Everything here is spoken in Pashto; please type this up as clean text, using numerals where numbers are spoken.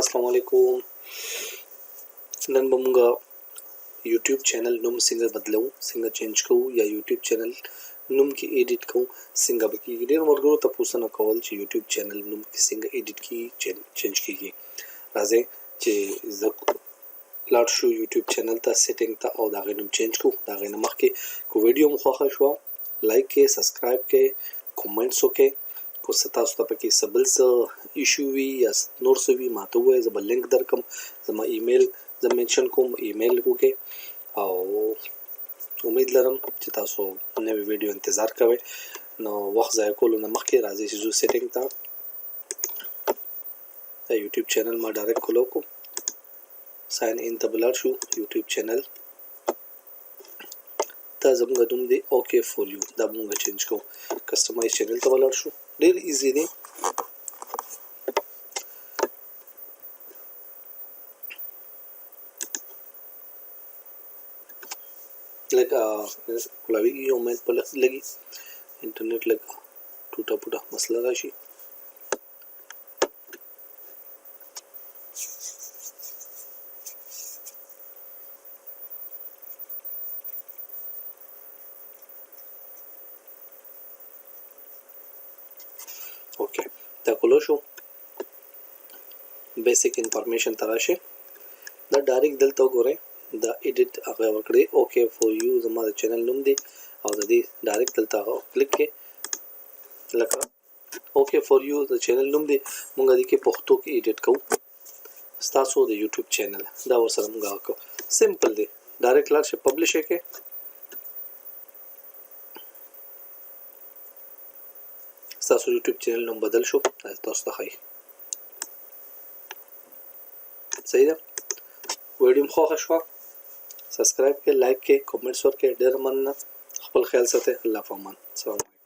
अस्सलाम वालेकुम। नन به مونږ یوټیوب چینل نوم څنګه بدلو، څنګه چینج کوو، یا یوټیوب چینل نوم کې ایډیټ کوو څنګه به کیږي. ډېر مرګرو ته پوښتنه کول چې یوټیوب چینل نوم کې څنګه ایډیټ کیږي، چینج کیږي. راځئ چې زه لاړ شو یوټیوب چینل ته، سیټینګ ته، او دا غي نوم چینج کوو. دا غي نه مخکې کو ویډیو مو خوښه شو لایک کې، سبسکرایب کې، کومنټس وکړئ. کو ستاسو ته پکې سبل څه ایشو وي یا نور څه وي ماته وایي، زه به لینک درکم. زما ایمیل زه منشن کوم، ایمیل وکړئ. او امید لرم چې تاسو نوې ویډیو انتظار کوئ. نو وخت ضایع کولو نه مخکې راځئ چې زه سیټینګ ته د یوټیوب چینل ما ډایرکټ کولو کو ساين ان ته بلار شو. یوټیوب چینل ته زموږ نوم دی اوکے فور یو، دا موږ چینج کوو. کسٹمایز چینل ته بلار شو، ډیر ایزی دی. لکه کولاوی یو مې په لګي انټرنیټ لګا ټوټه پټه مسله راشي. اوکے دا کولو شو. بیسیک انفارمیشن تراشه دا ډایرکټ دلته وګورئ. دا ایډیټ هغه ورکړي اوکے فور یو زما د چینل نوم دی، او د دې ډایرکټ دلته کلیک کې لکه اوکے فور یو د چینل نوم دی. مونږ د کې پښتو کې ایډیټ کوو. ستاسو د یوټیوب چینل دا ورسره مونږ وکړو. سمپل دی، ډایرکټ لاړ شي پبلش کې. ستاسو یوټیوب چینل نوم بدل شو، تاسو ته ښایي. صحیح ده. ویډیو مو خوښه شوه سبسکرایب کې، لایک کې، کومنټس ورکړئ. ډېر مننه. خپل خیال ساتئ. الله پامان. سلام.